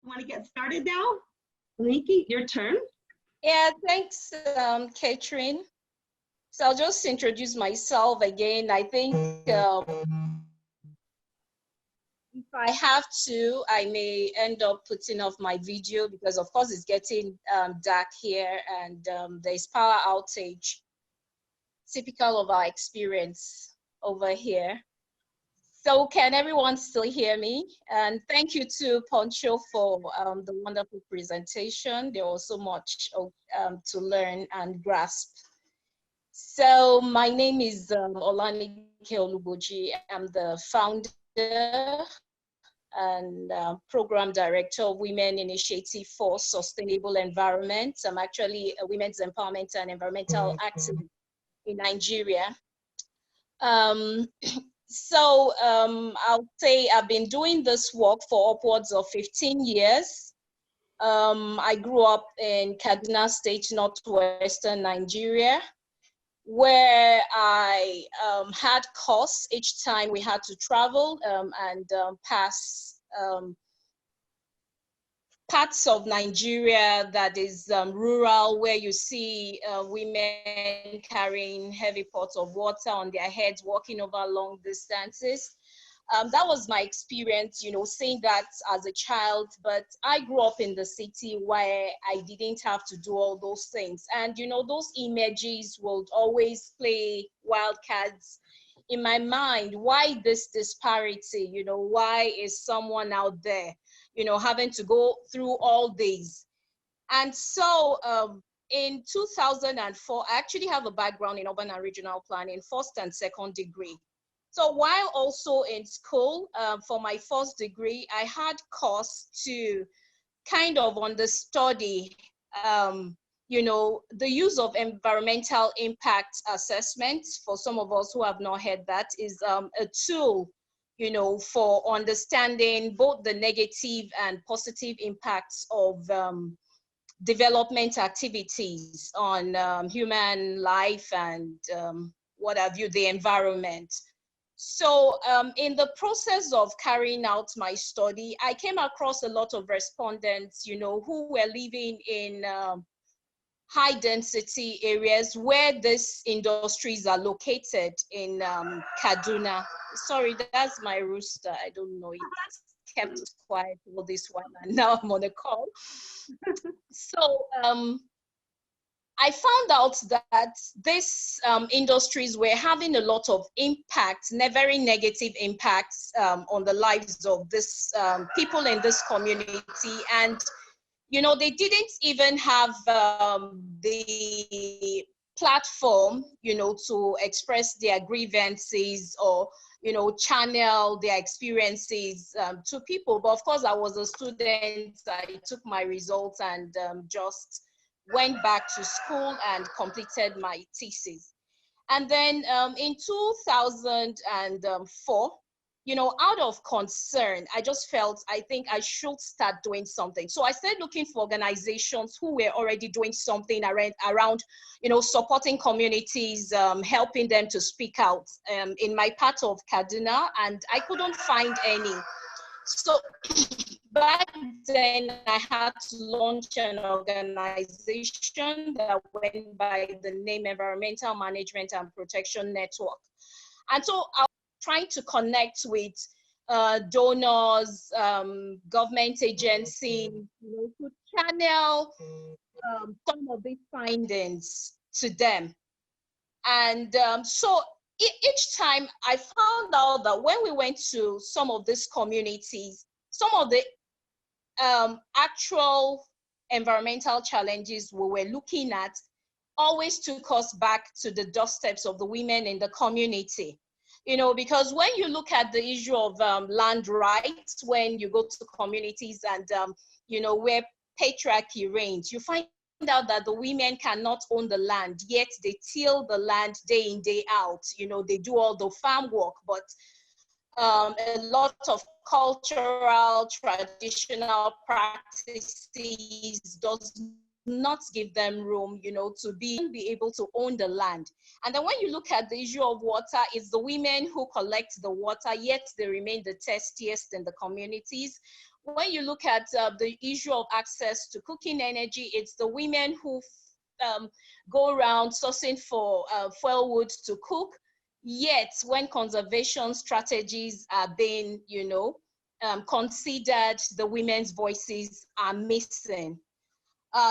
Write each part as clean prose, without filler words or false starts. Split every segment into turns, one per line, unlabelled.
Want to get started now? Olanike, your turn.
Yeah, thanks, Catherine. So I'll just introduce myself again. I think if I have to, I may end up putting off my video because, of course, it's getting dark here and there's power outage, typical of our experience over here. So can everyone still hear me? And thank you to Poncho for the wonderful presentation. There was so much to learn and grasp. So my name is Olanike Olugboji. I'm the founder and program director of Women Initiative for Sustainable Environment. I'm actually a women's empowerment and environmental activist in Nigeria. I'll say I've been doing this work for upwards of 15 years. I grew up in Kaduna State, northwestern Nigeria, where I had course each time we had to travel and pass parts of Nigeria that is rural, where you see women carrying heavy pots of water on their heads, walking over long distances. That was my experience, seeing that as a child, but I grew up in the city where I didn't have to do all those things. And, those images would always play wild cards in my mind. Why this disparity? Why is someone out there, having to go through all these? And so in 2004, I actually have a background in urban and regional planning, first and second degree. So while also in school, for my first degree, I had course to kind of understudy, the use of environmental impact assessments. For some of us who have not heard that, is a tool, for understanding both the negative and positive impacts of development activities on human life and what have you, the environment. So in the process of carrying out my study, I came across a lot of respondents, who were living in high density areas where these industries are located in Kaduna. Sorry, that's my rooster. I don't know, it kept quiet all this while and now I'm on a call. So I found out that these industries were having a lot of impact, very negative impacts on the lives of this people in this community. And, they didn't even have the platform, to express their grievances or, channel their experiences to people. But of course, I was a student. I took my results and just went back to school and completed my thesis. And then in 2004, out of concern, I just felt, I think I should start doing something. So I started looking for organizations who were already doing something around supporting communities, helping them to speak out in my part of Kaduna, and I couldn't find any. So back then, I had to launch an organization that went by the name Environmental Management and Protection Network. And so I was trying to connect with donors, government agencies, to channel some of these findings to them. And so each time I found out that when we went to some of these communities, some of the actual environmental challenges we were looking at always took us back to the doorsteps of the women in the community. Because when you look at the issue of land rights, when you go to communities and, where patriarchy reigns, you find out that the women cannot own the land, yet they till the land day in, day out. They do all the farm work, but a lot of cultural, traditional practices does not give them room, to be able to own the land. And then when you look at the issue of water, it's the women who collect the water, yet they remain the thirstiest in the communities. when you look at the issue of access to cooking energy, it's the women who go around sourcing for firewood to cook. Yet, when conservation strategies are being, considered, the women's voices are missing.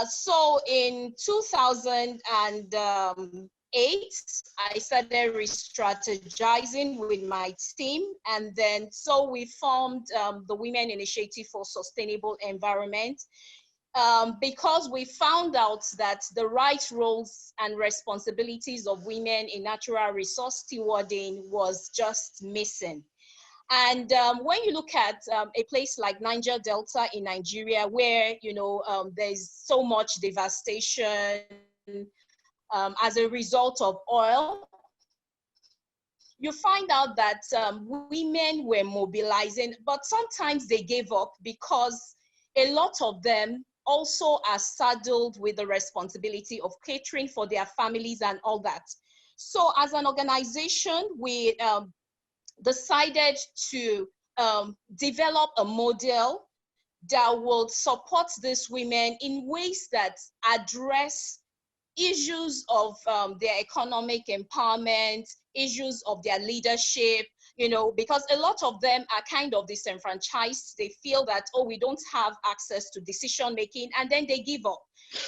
So in 2008, I started re-strategizing with my team. And then, so we formed the Women Initiative for Sustainable Environment, because we found out that the right roles and responsibilities of women in natural resource stewarding was just missing. And when you look at a place like Niger Delta in Nigeria, where there's so much devastation as a result of oil, you find out that women were mobilizing, but sometimes they gave up because a lot of them also are saddled with the responsibility of catering for their families and all that. So as an organization, we decided to develop a model that will support these women in ways that address issues of their economic empowerment, issues of their leadership, because a lot of them are kind of disenfranchised. They feel that, oh, we don't have access to decision making, and then they give up.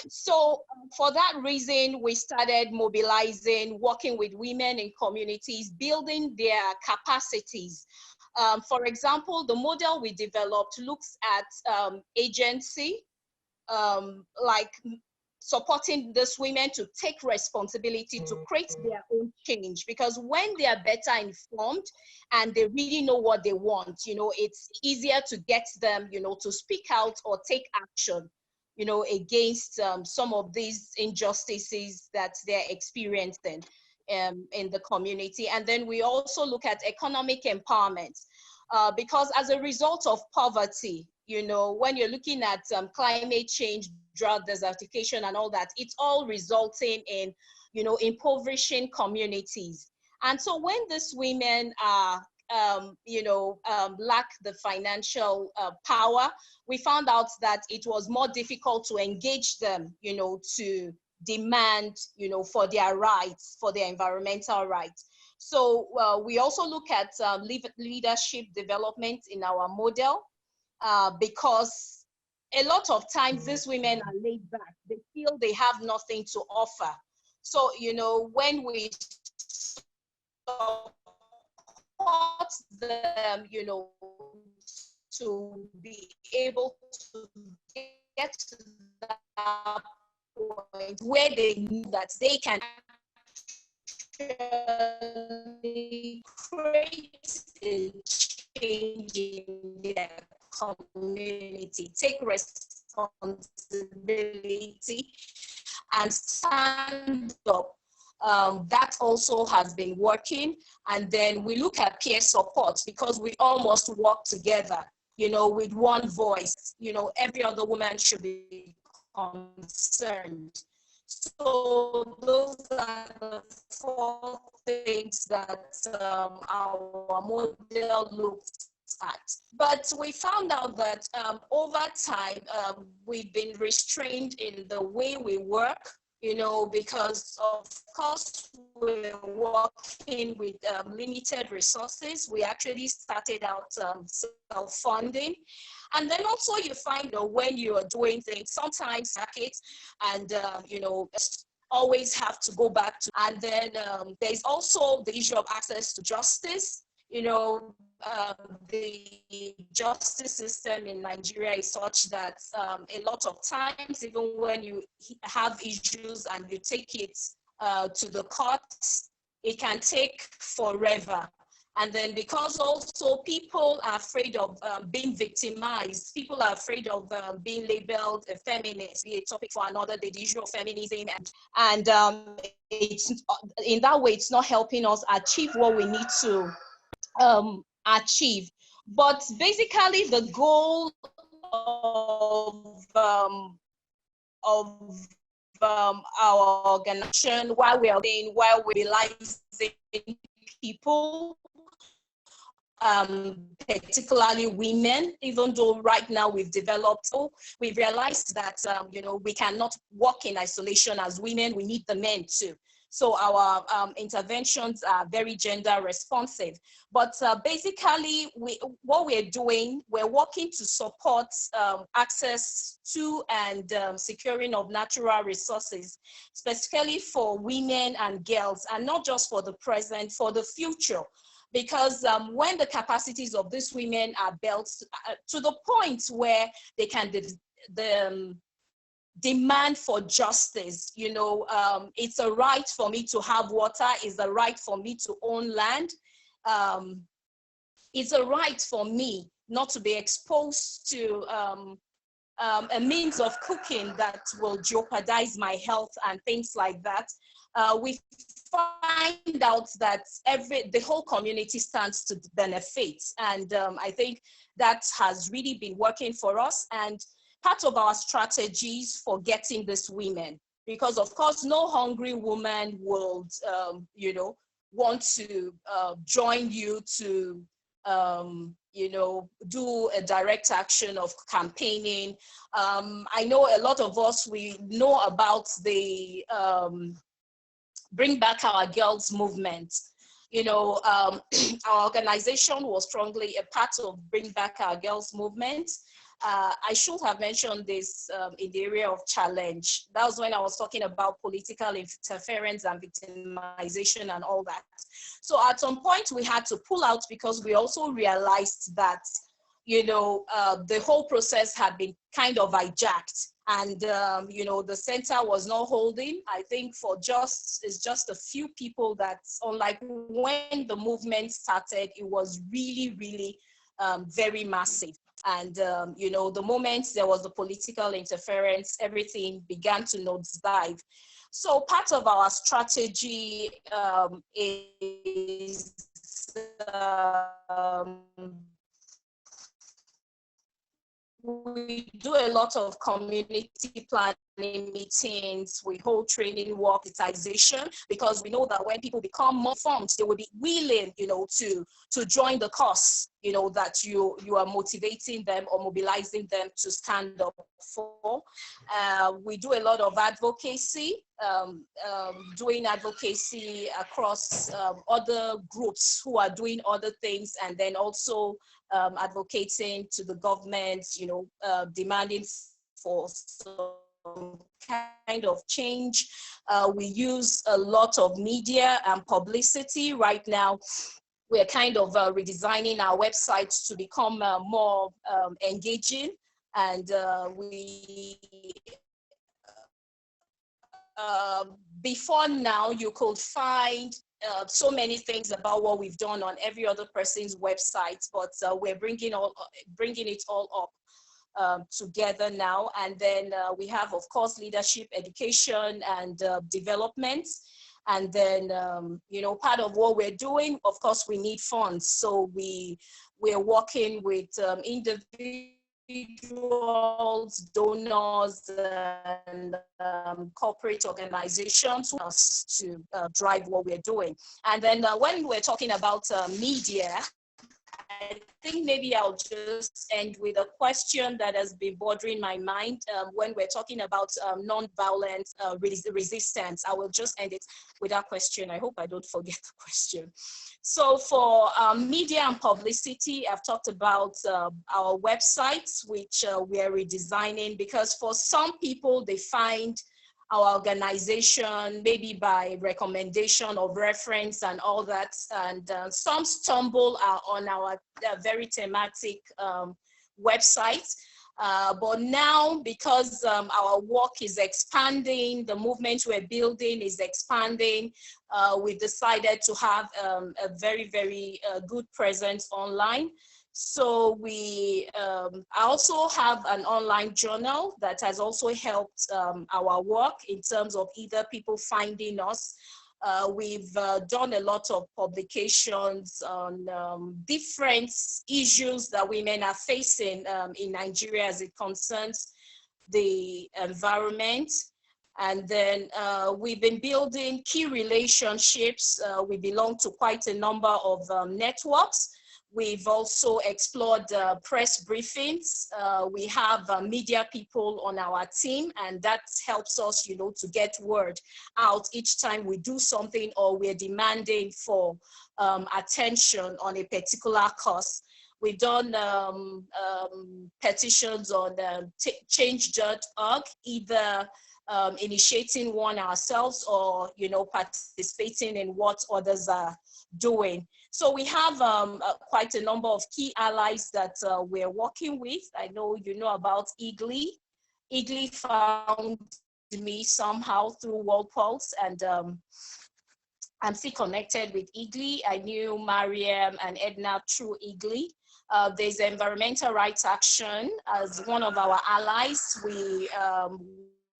So for that reason, we started mobilizing, working with women in communities, building their capacities. For example, the model we developed looks at agency, like supporting these women to take responsibility to create their own change, because when they are better informed and they really know what they want, it's easier to get them, to speak out or take action, against some of these injustices that they're experiencing in the community. And then we also look at economic empowerment, because as a result of poverty, when you're looking at climate change, drought, desertification, and all that, it's all resulting in, impoverishing communities. And so when these women are, lack the financial power, we found out that it was more difficult to engage them, to demand, for their rights, for their environmental rights. So we also look at leadership development in our model, because a lot of times these women are laid back. They feel they have nothing to offer. So, when we support them, to be able to get to that point where they know that they can actually create a change in their community, take responsibility, and stand up. That also has been working. And then we look at peer support, because we all must work together, with one voice. Every other woman should be concerned. So those are the 4 things that our model looks at. But we found out that over time, we've been restrained in the way we work, because of course we're working with limited resources. We actually started out self-funding. And then also you find that when you are doing things, sometimes and always have to go back to, and then there's also the issue of access to justice. The justice system in Nigeria is such that a lot of times, even when you have issues and you take it to the courts, it can take forever. And then because also people are afraid of being victimized, people are afraid of being labeled a feminist, be a topic for another day, the issue of feminism. And it's, in that way, it's not helping us achieve what we need to achieve. But basically the goal of our organization, while we're realizing people, particularly women, even though right now we've realized that, we cannot work in isolation as women, we need the men too. So our interventions are very gender responsive. But basically, what we're doing, we're working to support access to and securing of natural resources, specifically for women and girls, and not just for the present, for the future. Because when the capacities of these women are built to the point where they can demand for justice, it's a right for me to have water, it's a right for me to own land, it's a right for me not to be exposed to a means of cooking that will jeopardize my health and things like that. We find out that the whole community stands to benefit, and I think that has really been working for us, and part of our strategies for getting these women, because of course no hungry woman would want to join you to do a direct action of campaigning. I know a lot of us, we know about the Bring Back Our Girls movement. Our organization was strongly a part of Bring Back Our Girls movement. I should have mentioned this in the area of challenge. That was when I was talking about political interference and victimization and all that. So at some point we had to pull out because we also realized that, the whole process had been kind of hijacked. And, the center was not holding. I think it's just a few people that, unlike when the movement started, it was really, really very massive. And, the moment there was the political interference, everything began to nosedive. So part of our strategy is we do a lot of community planning meetings, we hold training work, digitization, because we know that when people become more informed, they will be willing, to join the cause, that you are motivating them or mobilizing them to stand up for. We do a lot of advocacy, doing advocacy across other groups who are doing other things, and then also advocating to the government, demanding for some kind of change. We use a lot of media and publicity. Right now, we're kind of redesigning our websites to become more engaging, and before now, you could find so many things about what we've done on every other person's website, but we're bringing it all up together now. And then we have, of course, leadership, education, and development. And then, part of what we're doing, of course, we need funds. So we're working with individuals, donors, and corporate organizations to drive what we're doing. And then when we're talking about media, I think maybe I'll just end with a question that has been bothering my mind when we're talking about non-violent resistance. I will just end it with that question. I hope I don't forget the question. So for media and publicity, I've talked about our websites, which we are redesigning, because for some people, they find our organization, maybe by recommendation of reference and all that. And some stumble on our very thematic website. But now, because our work is expanding, the movement we're building is expanding, we've decided to have a very, very good presence online. So I also have an online journal that has also helped our work in terms of either people finding us. We've done a lot of publications on different issues that women are facing in Nigeria as it concerns the environment. And then we've been building key relationships. We belong to quite a number of networks. We've also explored press briefings. We have media people on our team, and that helps us, you know, to get word out each time we do something or we're demanding for attention on a particular cause. We've done petitions on change.org, either initiating one ourselves or, you know, participating in what others are doing. So we have quite a number of key allies that we're working with. I know you know about IGLI. IGLI found me somehow through World Pulse, and I'm still connected with IGLI. I knew Mariam and Edna through IGLI. There's Environmental Rights Action as one of our allies. We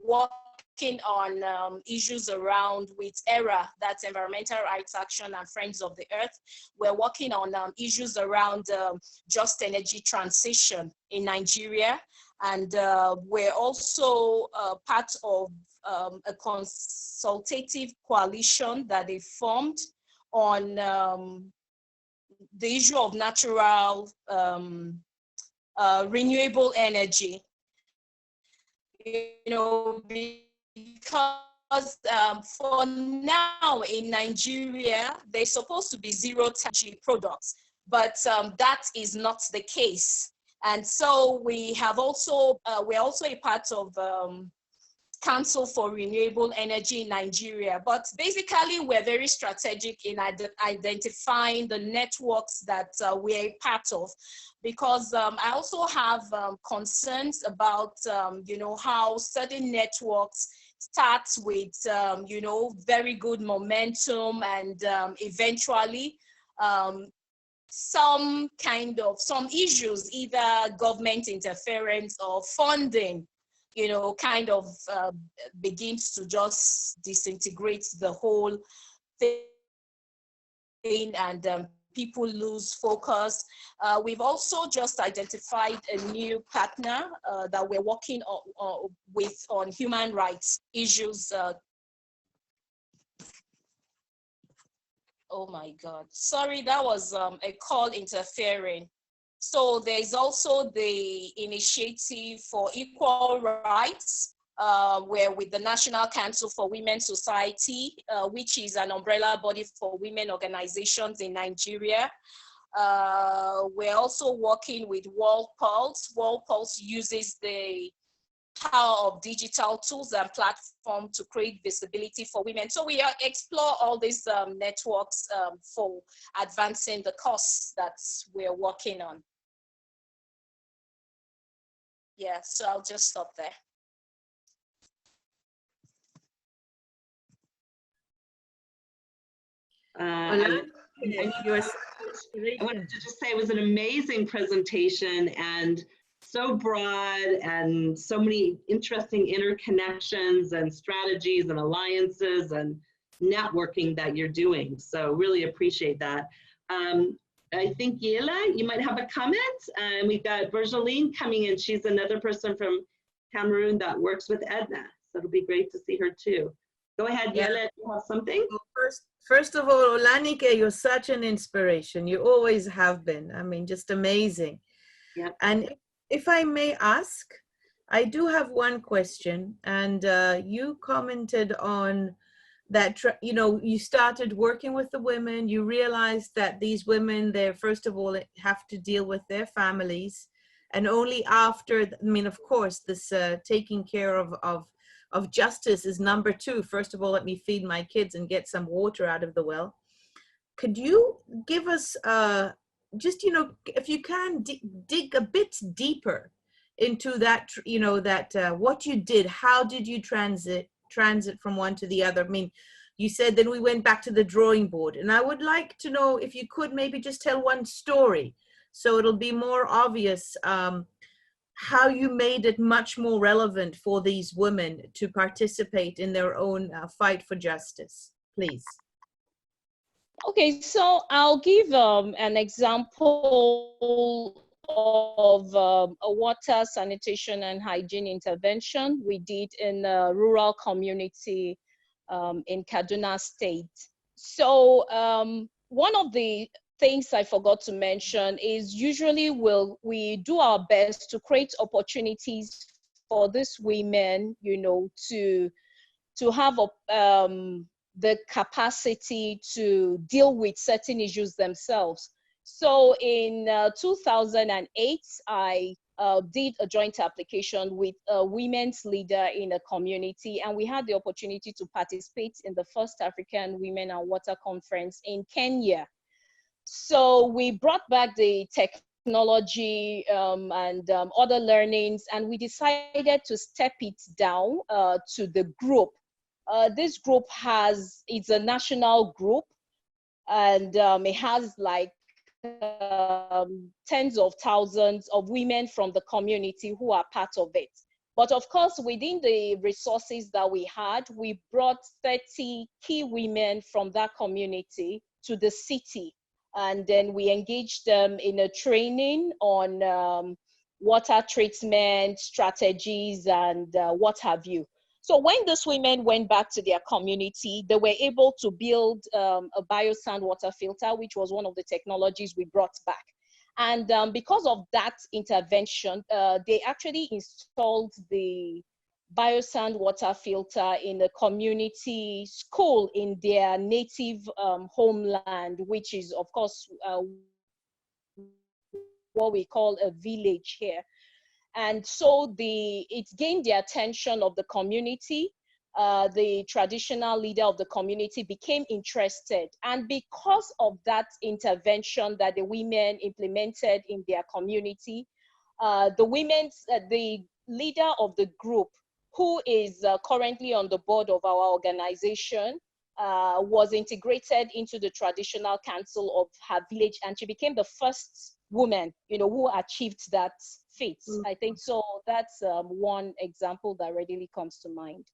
working on issues around with ERA, that's Environmental Rights Action and Friends of the Earth. We're working on issues around just energy transition in Nigeria. And we're also part of a consultative coalition that they formed on the issue of natural renewable energy. You know, because for now in Nigeria, they're supposed to be zero energy products, but that is not the case. And so we have also, we're also a part of Council for Renewable Energy in Nigeria. But basically, we're very strategic in identifying the networks that we're a part of, because I also have concerns about, you know, how certain networks start with, you know, very good momentum, and eventually some issues, either government interference or funding, you know, kind of begins to just disintegrate the whole thing, and people lose focus. We've also just identified a new partner that we're working with on human rights issues. Oh my God, sorry, that was a call interfering. So there's also the Initiative for Equal Rights, where with the National Council for Women's Society, which is an umbrella body for women organizations in Nigeria. We're also working with World Pulse. World Pulse uses the power of digital tools and platforms to create visibility for women. So we explore all these networks for advancing the cause that we're working on. Yeah, so I'll just stop there.
I wanted to just say it was an amazing presentation, and so broad, and so many interesting interconnections and strategies and alliances and networking that you're doing. So really appreciate that. I think Yela, you might have a comment. And we've got Bergeline coming in. She's another person from Cameroon that works with Edna. So it'll be great to see her too. Go ahead,
Yeah.
Yela, you have something?
Well, first of all, Olanike, you're such an inspiration. You always have been. I mean, just amazing.
Yeah.
And if I may ask, I do have one question. And you commented on that, you know, you started working with the women. You realized that these women, they first of all have to deal with their families. And only after, I mean, of course, this taking care of justice is number two. First of all, let me feed my kids and get some water out of the well. Could you give us just, you know, if you can dig a bit deeper into that, you know, that what you did, how did you transit from one to the other? I mean, you said then we went back to the drawing board, and I would like to know if you could maybe just tell one story so it'll be more obvious how you made it much more relevant for these women to participate in their own fight for justice, please.
Okay, so I'll give an example of a water, sanitation, and hygiene intervention we did in a rural community in Kaduna State. So one of the things I forgot to mention is usually we do our best to create opportunities for these women, you know, to have the capacity to deal with certain issues themselves. So in 2008, I did a joint application with a women's leader in a community, and we had the opportunity to participate in the first African Women and Water Conference in Kenya. So we brought back the technology and other learnings, and we decided to step it down to the group. This group it's a national group, and it has like tens of thousands of women from the community who are part of it. But of course, within the resources that we had, we brought 30 key women from that community to the city. And then we engaged them in a training on water treatment strategies and what have you. So when those women went back to their community, they were able to build a biosand water filter, which was one of the technologies we brought back. And because of that intervention, they actually installed the biosand water filter in a community school in their native homeland, which is, of course, what we call a village here. And so it gained the attention of the community. The traditional leader of the community became interested. And because of that intervention that the women implemented in their community, the leader of the group, who is currently on the board of our organization, was integrated into the traditional council of her village, and she became the first woman, you know, who achieved that feat. I think so. That's one example that readily comes to mind.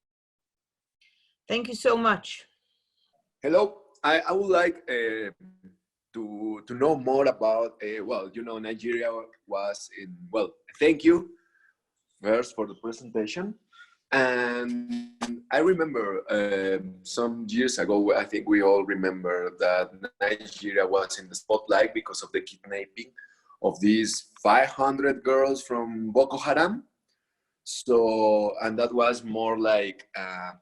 Thank you so much.
Hello, I would like to know more about, well, you know, Nigeria was in, well, thank you first for the presentation. And I remember some years ago, I think we all remember that Nigeria was in the spotlight because of the kidnapping of these 500 girls from Boko Haram. So, and that was more like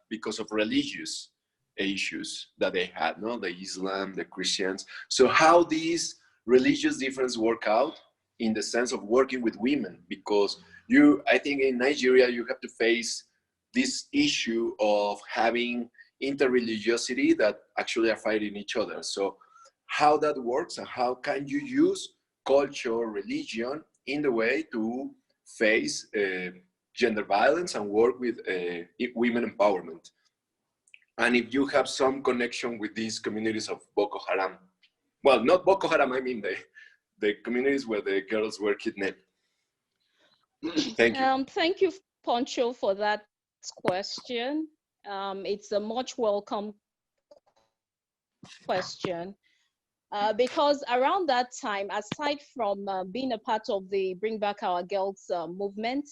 because of religious issues that they had, no? The Islam, the Christians. So how these religious differences work out in the sense of working with women? Because I think in Nigeria, you have to face this issue of having interreligiosity that actually are fighting each other. So how that works and how can you use culture, religion in the way to face gender violence and work with women empowerment? And if you have some connection with these communities of Boko Haram, well, not Boko Haram, I mean the communities where the girls were kidnapped. Thank you.
Thank you, Poncho, for that question. It's a much welcome question because around that time, aside from being a part of the Bring Back Our Girls movement,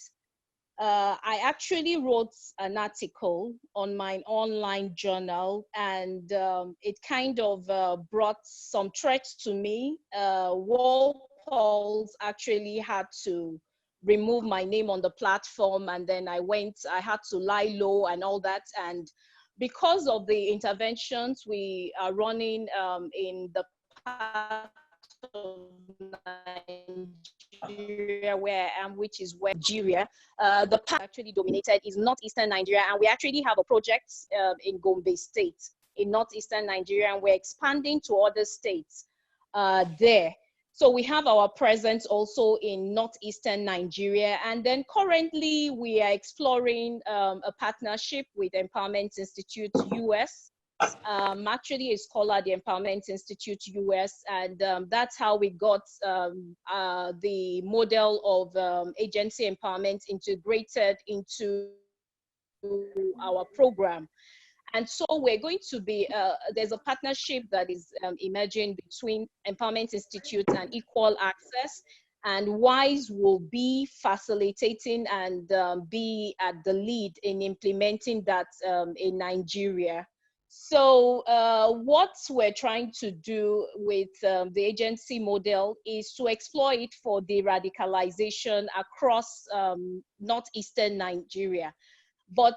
I actually wrote an article on my online journal, and it kind of brought some threats to me. Walpole's actually had to remove my name on the platform, and then I had to lie low and all that. And because of the interventions we are running in the part of Nigeria where I am, which is Nigeria, the part actually dominated is northeastern Nigeria, and we actually have a project in Gombe State in northeastern Nigeria, and we're expanding to other states there. So we have our presence also in northeastern Nigeria, and then currently we are exploring a partnership with Empowerment Institute US. Actually, it's called the Empowerment Institute US, and that's how we got the model of agency empowerment integrated into our program. And so we're going to be, there's a partnership that is emerging between Empowerment Institute and Equal Access, and WISE will be facilitating and be at the lead in implementing that in Nigeria. So what we're trying to do with the agency model is to explore it for de-radicalization across northeastern Nigeria. But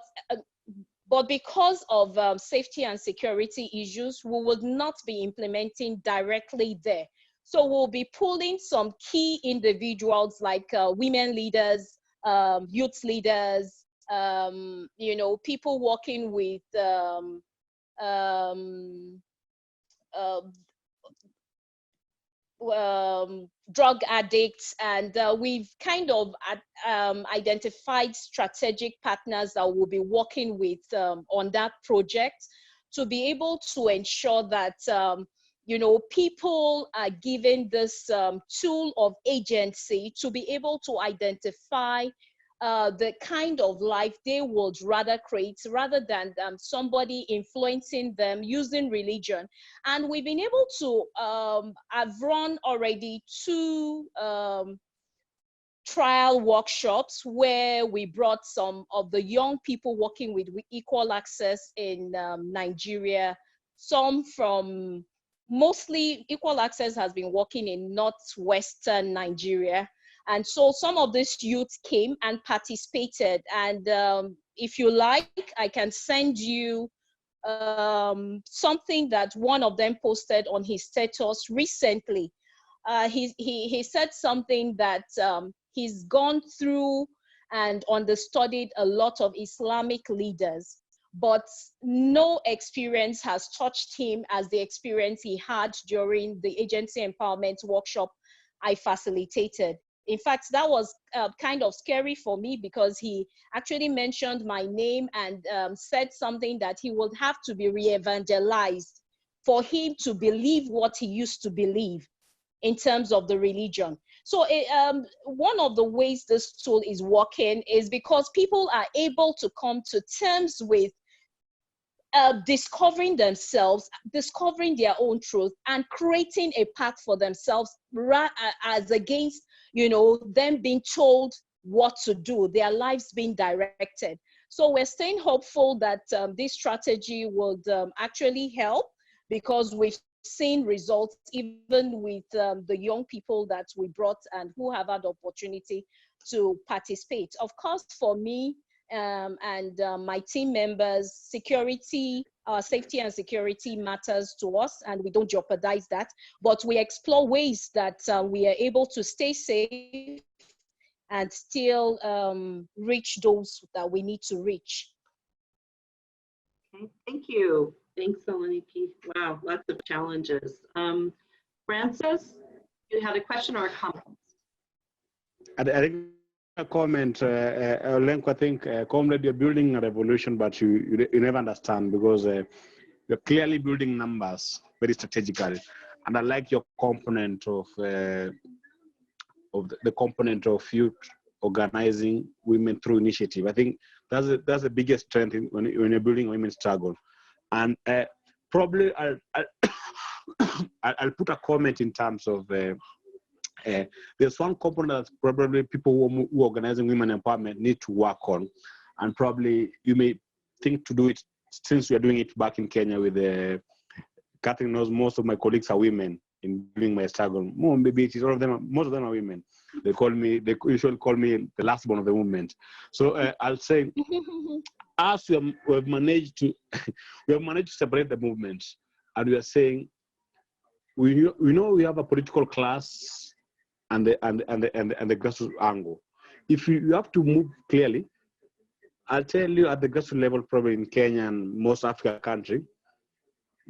because of safety and security issues, we would not be implementing directly there. So we'll be pulling some key individuals like women leaders, youth leaders, you know, people working with drug addicts, and we've kind of identified strategic partners that we'll be working with on that project to be able to ensure that you know, people are given this tool of agency to be able to identify the kind of life they would rather create, rather than somebody influencing them using religion. And we've been able to have run already 2 trial workshops where we brought some of the young people working with equal access in Nigeria, some from, mostly equal access has been working in northwestern Nigeria. And so some of these youth came and participated. And if you like, I can send you something that one of them posted on his status recently. He said something that he's gone through and understudied a lot of Islamic leaders, but no experience has touched him as the experience he had during the agency empowerment workshop I facilitated. In fact, that was kind of scary for me, because he actually mentioned my name and said something that he would have to be re-evangelized for him to believe what he used to believe in terms of the religion. So one of the ways this tool is working is because people are able to come to terms with discovering themselves, discovering their own truth, and creating a path for themselves, as against, you know, them being told what to do, their lives being directed. So we're staying hopeful that this strategy would actually help, because we've seen results even with the young people that we brought and who have had opportunity to participate. Of course, for me and my team members, security, safety and security matters to us, and we don't jeopardize that, but we explore ways that we are able to stay safe and still reach those that we need to reach.
Okay, thank you. Thanks, Olanike. Wow, lots of challenges. Francis, you had a question or a comment?
I think a comment, Olenko, I think, comrade, you're building a revolution, but you never understand, because you're clearly building numbers very strategically. And I like your component of the component of youth organizing women through initiative. I think that's the biggest strength when you're building women's struggle. And probably I'll put a comment in terms of there's one component that probably people who are organizing women empowerment need to work on, and probably you may think to do it since we are doing it back in Kenya with Catherine knows most of my colleagues are women in doing my struggle. Maybe it is all of them. Most of them are women. They usually call me the last one of the movement. So I'll say, as we have managed to separate the movement, and we are saying we know we have a political class and the grassroots angle. If you have to move clearly, I'll tell you at the grassroots level, probably in Kenya and most African country,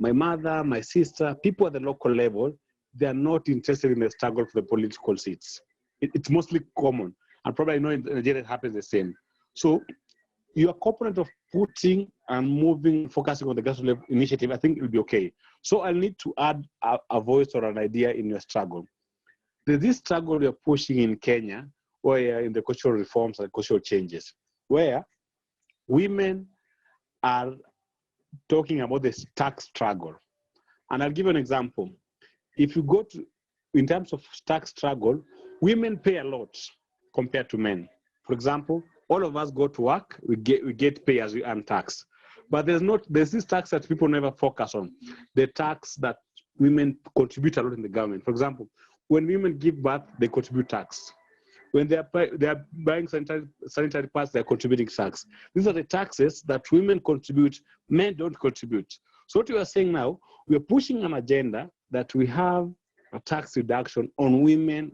my mother, my sister, people at the local level, they are not interested in the struggle for the political seats. It's mostly common, and probably I know in Nigeria it happens the same. So your component of putting and moving, focusing on the grassroots level initiative, I think it will be okay. So I'll need to add a voice or an idea in your struggle. There's this struggle you're pushing in Kenya, where in the cultural reforms and cultural changes, where women are talking about the tax struggle. And I'll give you an example. If you go to, in terms of tax struggle, women pay a lot compared to men. For example, all of us go to work, we get pay as we earn tax. But there's this tax that people never focus on, the tax that women contribute a lot in the government. For example, when women give birth, they contribute tax. When they are buying sanitary pads, they're contributing tax. These are the taxes that women contribute, men don't contribute. So what we are saying now, we are pushing an agenda that we have a tax reduction on women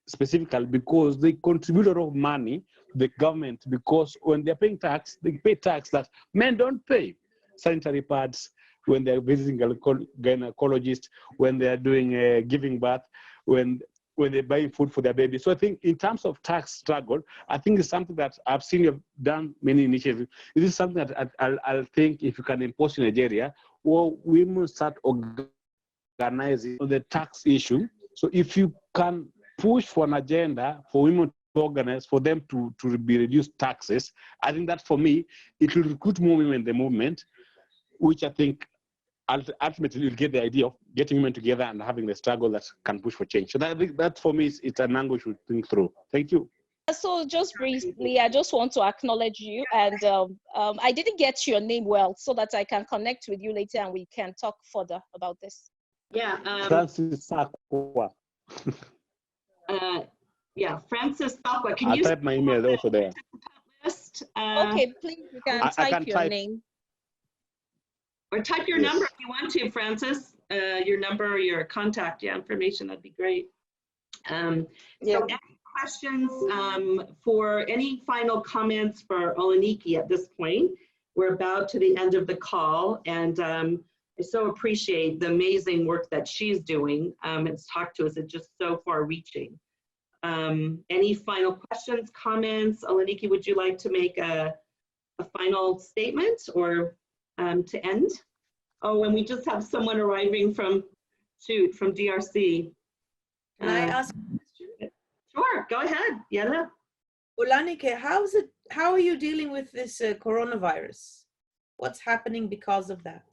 specifically because they contribute a lot of money to the government, because when they're paying tax, they pay tax that men don't pay. Sanitary pads, when they're visiting gynecologists, when they're doing giving birth, when they're buying food for their baby. So I think in terms of tax struggle, I think it's something that I've seen you've done many initiatives. This is something that I'll think if you can impose in Nigeria, or women start organizing on the tax issue. So if you can push for an agenda for women to organize, for them to be reduced taxes, I think that for me, it will recruit more women in the movement, which I think ultimately you'll get the idea of getting women together and having the struggle that can push for change. So that for me, it's an angle we should think through. Thank you.
So just briefly, I just want to acknowledge you, and I didn't get your name well, so that I can connect with you later and we can talk further about this.
Yeah.
Francis Sakwa.
Yeah, Francis Sakwa. Can
I'll
you
type my email also there.
list?
Okay, please, you can type your name.
Or type your number if you want to, Francis. Your number or your contact information, that'd be great. So any questions for any final comments for Olanike at this point? We're about to the end of the call, and I so appreciate the amazing work that she's doing. It's talked to us, it's just so far reaching. Any final questions, comments? Olanike, would you like to make a final statement or to end? Oh, and we just have someone arriving from DRC.
Can I ask a question?
Sure, go ahead. Yeah.
Olanike, how are you dealing with this coronavirus? What's happening because of that?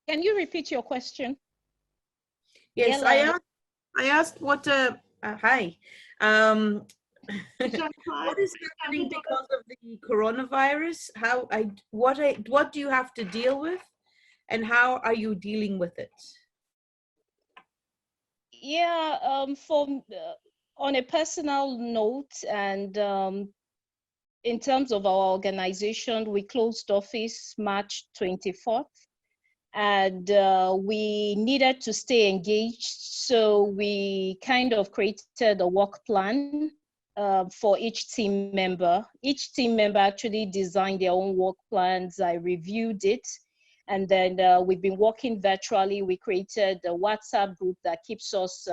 Can you repeat your question?
Yes, I asked what, hi. What is happening because of the coronavirus? What do you have to deal with, and how are you dealing with it?
Yeah, on a personal note, and in terms of our organization, we closed office March 24th, and we needed to stay engaged, so we kind of created a work plan for each team member. Each team member actually designed their own work plans. I reviewed it, and then we've been working virtually. We created a WhatsApp group that keeps us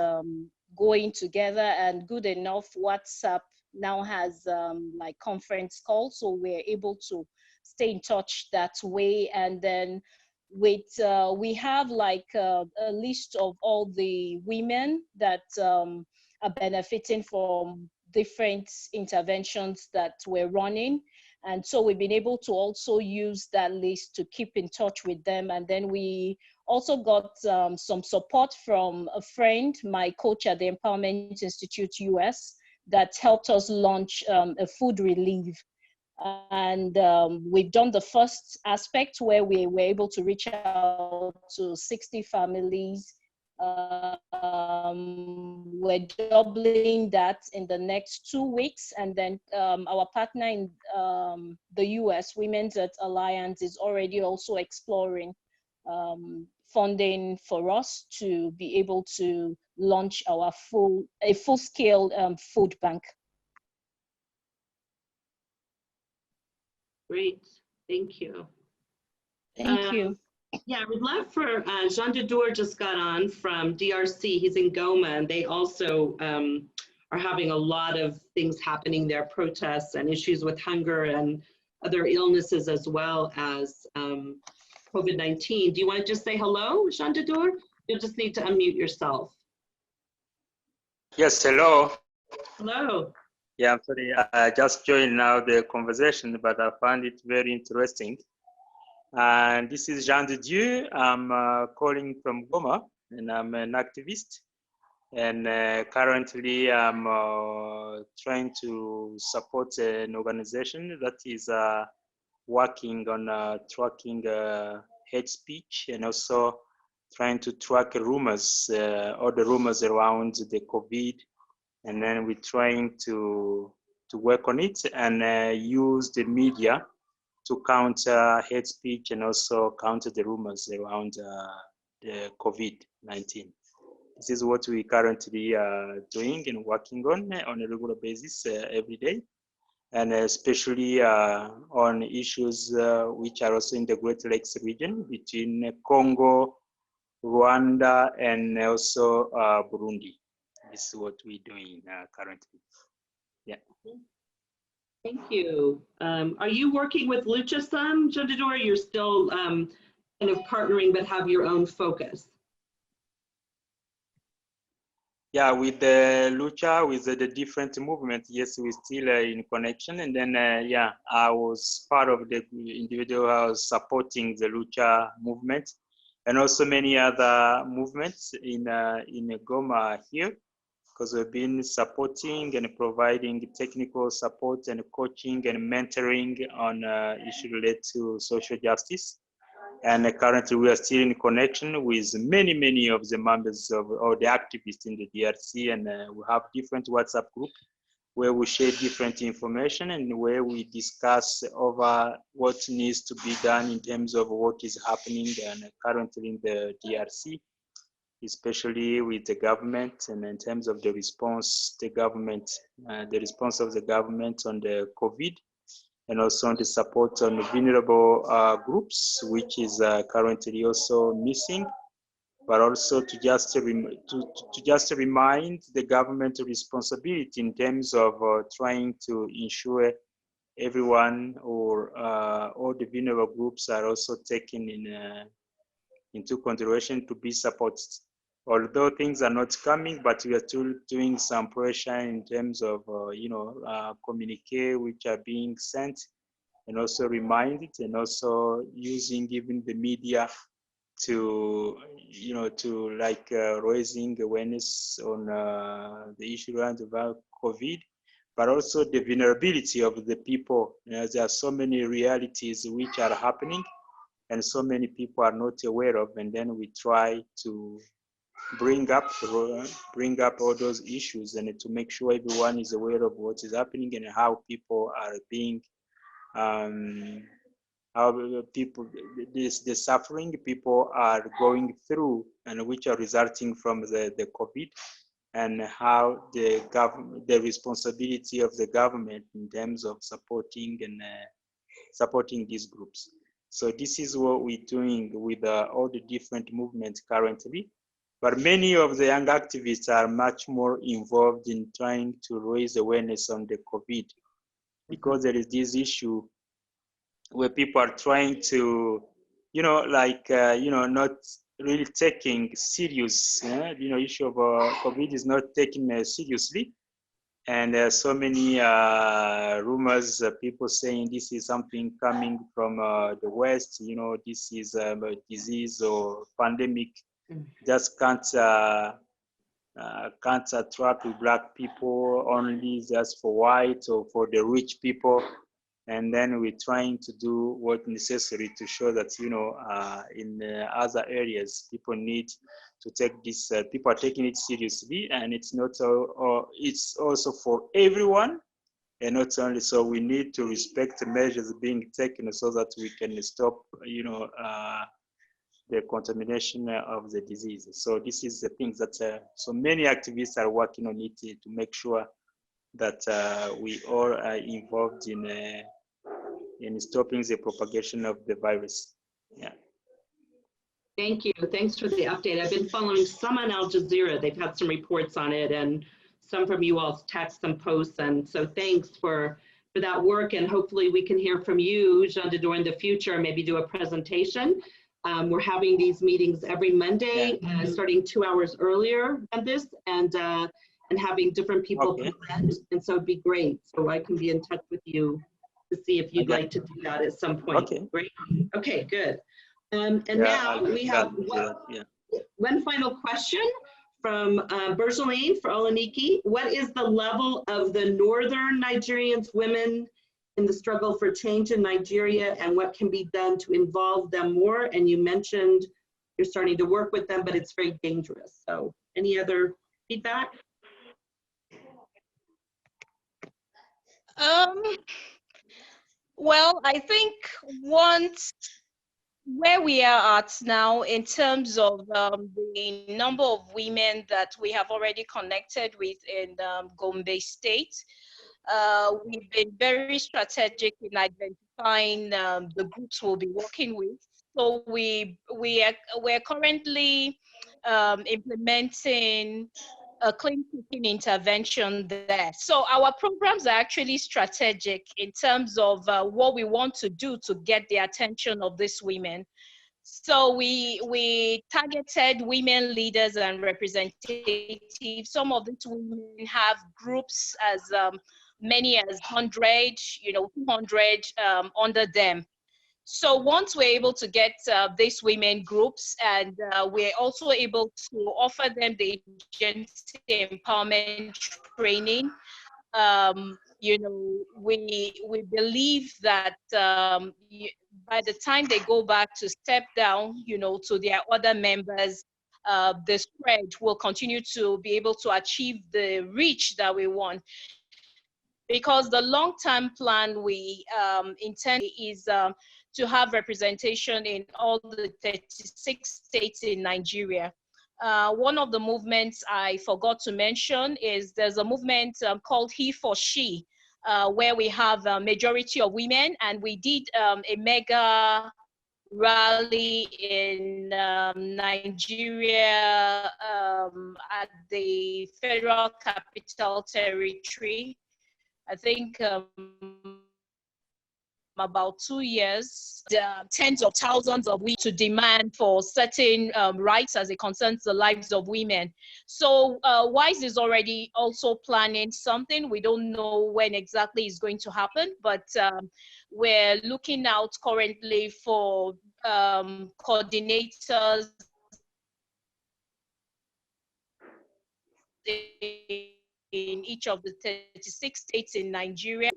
going together, and good enough, WhatsApp now has like conference calls, so we're able to stay in touch that way. And then we have like a list of all the women that are benefiting from different interventions that we're running. And so we've been able to also use that list to keep in touch with them. And then we also got some support from a friend, my coach at the Empowerment Institute US, that helped us launch a food relief. And we've done the first aspect where we were able to reach out to 60 families. We're doubling that in the next 2 weeks, and then our partner in the US, Women's Earth Alliance, is already also exploring funding for us to be able to launch our full-scale food bank.
Great, thank you.
Thank you.
Yeah, I would love for Jean Dedour just got on from DRC. He's in Goma, and they also are having a lot of things happening there, protests and issues with hunger and other illnesses, as well as COVID-19. Do you want to just say hello, Jean Dedour? You'll just need to unmute yourself.
Yes, hello.
Hello.
Yeah, I'm sorry, I just joined now the conversation, but I found it very interesting. And this is Jean de Dieu. I'm calling from Goma, and I'm an activist. And currently I'm trying to support an organization that is working on tracking hate speech, and also trying to track rumors, all the rumors around the COVID. And then we're trying to work on it and use the media to counter hate speech and also counter the rumors around the COVID-19. This is what we currently are doing and working on a regular basis every day, and especially on issues which are also in the Great Lakes region between Congo, Rwanda, and also Burundi. This is what we're doing currently. Yeah.
Thank you. Are you working with Lucha-san, Jandador? You're still kind of partnering but have your own focus?
Yeah, with the Lucha, with the different movement, yes, we're still in connection. And then, yeah, I was part of the individual supporting the Lucha movement, and also many other movements in Goma here, because we've been supporting and providing technical support and coaching and mentoring on issues related to social justice. And currently we are still in connection with many of the members of, or the activists in the DRC, and we have different WhatsApp groups where we share different information and where we discuss over what needs to be done in terms of what is happening and currently in the DRC, especially with the government, and in terms of the response, the response of the government on the COVID, and also on the support on vulnerable groups, which is currently also missing, but also to just remind the government responsibility in terms of trying to ensure everyone or all the vulnerable groups are also taken into consideration to be supported. Although things are not coming, but we are still doing some pressure in terms of, communique which are being sent, and also reminded, and also using even the media to, raising awareness on the issue around about COVID, but also the vulnerability of the people. There are so many realities which are happening, and so many people are not aware of, and then we try to bring up all those issues, and to make sure everyone is aware of what is happening and how people are being, how people, the suffering people are going through, and which are resulting from the COVID, and how the responsibility of the government in terms of supporting these groups. So this is what we're doing with all the different movements currently. But many of the young activists are much more involved in trying to raise awareness on the COVID, because there is this issue where people are trying to, not really taking serious, issue of COVID is not taken seriously. And so many rumors, people saying this is something coming from the West, this is a disease or pandemic, just can't attract Black people, only just for white or for the rich people. And then we're trying to do what's necessary to show that, in other areas, people need to take this, people are taking it seriously, and it's not, it's also for everyone, and not only so. We need to respect the measures being taken so that we can stop, the contamination of the disease. So this is the things that so many activists are working on it to make sure that we all are involved in stopping the propagation of the virus. Yeah.
Thank you. Thanks for the update. I've been following some on Al Jazeera. They've had some reports on it, and some from you all's texts and posts. And so thanks for that work. And hopefully we can hear from you, Jandador, in the future, and maybe do a presentation. We're having these meetings every Monday, starting 2 hours earlier than this, and having different people present. And so it'd be great. So I can be in touch with you to see if you'd like to do that at some point.
Okay.
Great. Okay, good. And now we have one final question from Bergeline for Olanike. What is the level of the Northern Nigerians women in the struggle for change in Nigeria, and what can be done to involve them more? And you mentioned you're starting to work with them, but it's very dangerous. So any other feedback?
Well, I think where we are at now in terms of the number of women that we have already connected with in Gombe State, we've been very strategic in identifying the groups we'll be working with. So we're currently implementing a clean cooking intervention there. So our programs are actually strategic in terms of what we want to do to get the attention of these women. So we targeted women leaders and representatives. Some of these women have groups as many as 100, 200 under them. So once we're able to get these women groups, and we're also able to offer them the agency empowerment training, we believe that by the time they go back to step down, to their other members, the spread will continue to be able to achieve the reach that we want. Because the long-term plan we intend is to have representation in all the 36 states in Nigeria. One of the movements I forgot to mention is there's a movement called He for She, where we have a majority of women, and we did a mega rally in Nigeria at the Federal Capital Territory. I think about 2 years, tens of thousands of women to demand for certain rights as it concerns the lives of women. So WISE is already also planning something. We don't know when exactly it's going to happen, but we're looking out currently for coordinators in each of the 36 states in Nigeria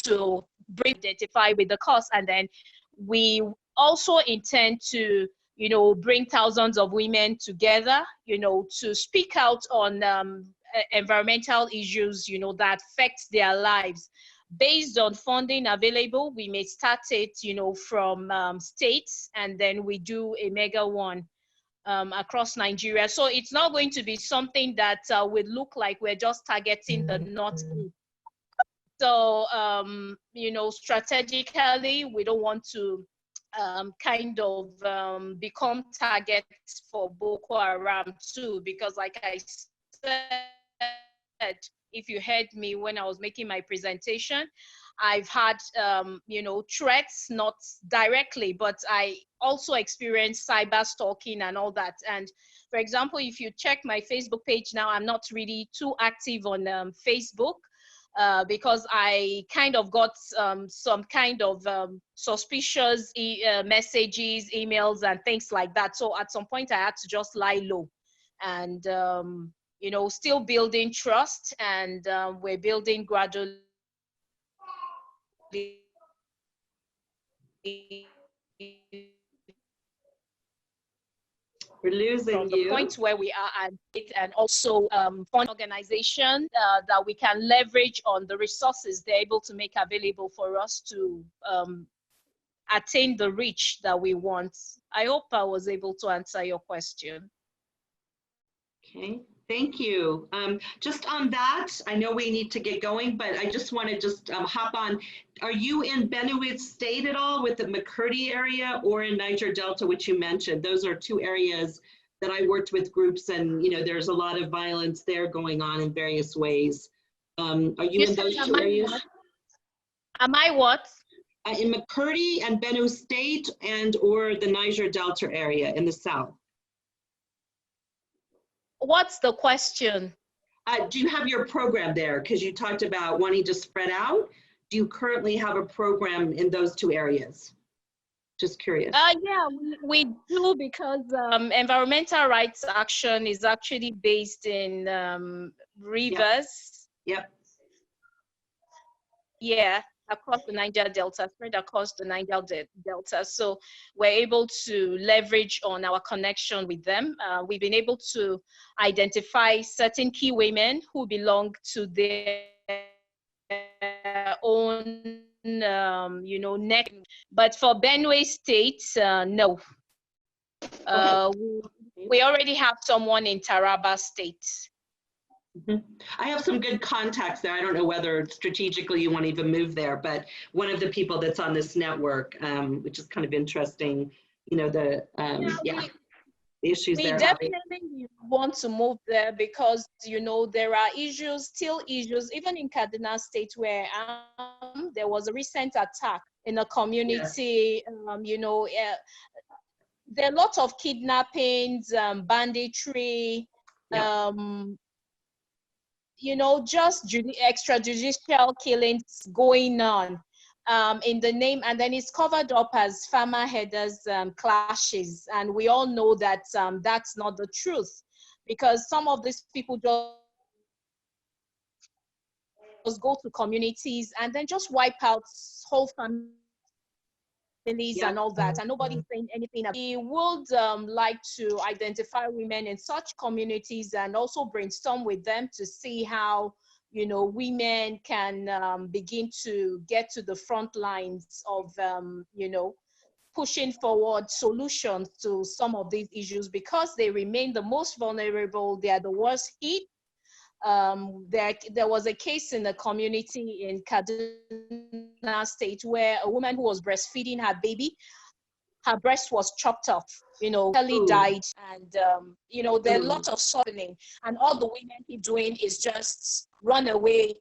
to identify with the cause. And then we also intend to, bring thousands of women together, to speak out on environmental issues, that affect their lives. Based on funding available, we may start it, from states, and then we do a mega one across Nigeria. So it's not going to be something that would look like we're just targeting the Northeast. So, strategically, we don't want to become targets for Boko Haram too, because like I said, if you heard me when I was making my presentation, I've had, threats, not directly, but I also experienced cyber stalking and all that. And for example, if you check my Facebook page now, I'm not really too active on Facebook because I kind of got some kind of suspicious messages, emails, and things like that. So at some point, I had to just lie low and, still building trust, and we're building gradually.
We're losing
from the
you.
point where we are and also fund organization that we can leverage on the resources they're able to make available for us to attain the reach that we want. I hope I was able to answer your question.
Okay, thank you. Just on that, I know we need to get going, but I just want to hop on. Are you in Benue State at all with the Makurdi area, or in Niger Delta, which you mentioned? Those are two areas that I worked with groups, and there's a lot of violence there going on in various ways. Are you in those two areas?
Am I what?
In Makurdi and Benue State, and or the Niger Delta area in the south.
What's the question?
Do you have your program there? Because you talked about wanting to spread out. Do you currently have a program in those two areas? Just curious.
Yeah, we do, because environmental rights action is actually based in rivers.
Yep.
Yeah, across the Niger Delta, spread across the Niger Delta. So we're able to leverage on our connection with them. We've been able to identify certain key women who belong to their own, neck. But for Benue State, no. We already have someone in Taraba State.
I have some good contacts there. I don't know whether strategically you want to even move there, but one of the people that's on this network, which is kind of interesting, the issues
we
they're
definitely
having.
want to move there, because there are still issues, even in Kaduna State, where there was a recent attack in a community. Yes. There are lots of kidnappings, banditry,
Yep.
just extrajudicial killings going on in the name, and then it's covered up as farmer herders clashes, and we all know that that's not the truth, because some of these people just go to communities and then just wipe out whole families.
Yep.
And all that, and nobody's saying anything. We would like to identify women in such communities and also brainstorm with them to see how women can begin to get to the front lines of pushing forward solutions to some of these issues, because they remain the most vulnerable. They are the worst hit. There was a case in the community in Kaduna State where a woman who was breastfeeding her baby, her breast was chopped off, died, and there are lots of suffering, and all the women keep doing is just run away,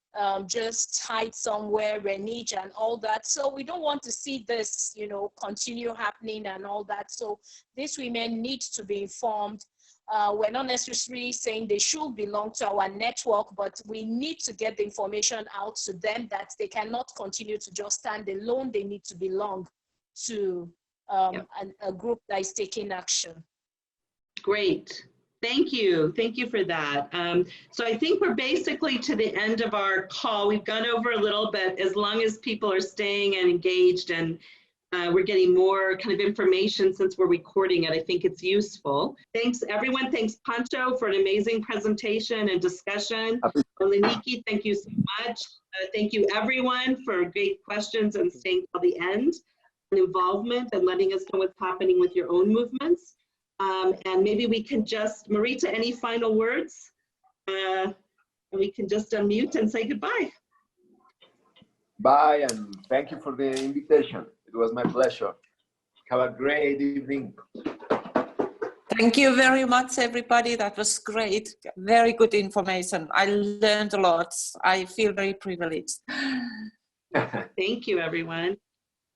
just hide somewhere, renege and all that. So we don't want to see this, continue happening and all that. So these women need to be informed. We're not necessarily saying they should belong to our network, but we need to get the information out to them that they cannot continue to just stand alone. They need to belong to a group that is taking action.
Great. Thank you. Thank you for that. So I think we're basically to the end of our call. We've gone over a little bit. As long as people are staying and engaged, and we're getting more kind of information since we're recording it, I think it's useful. Thanks everyone. Thanks Pancho for an amazing presentation and discussion. Olanike, thank you so much. Thank you everyone for great questions and staying till the end, and involvement, and letting us know what's happening with your own movements. And maybe we can just, Marita, any final words? And we can just unmute and say goodbye.
Bye, and thank you for the invitation. It was my pleasure. Have a great evening.
Thank you very much, everybody. That was great. Very good information. I learned a lot. I feel very privileged.
Thank you, everyone.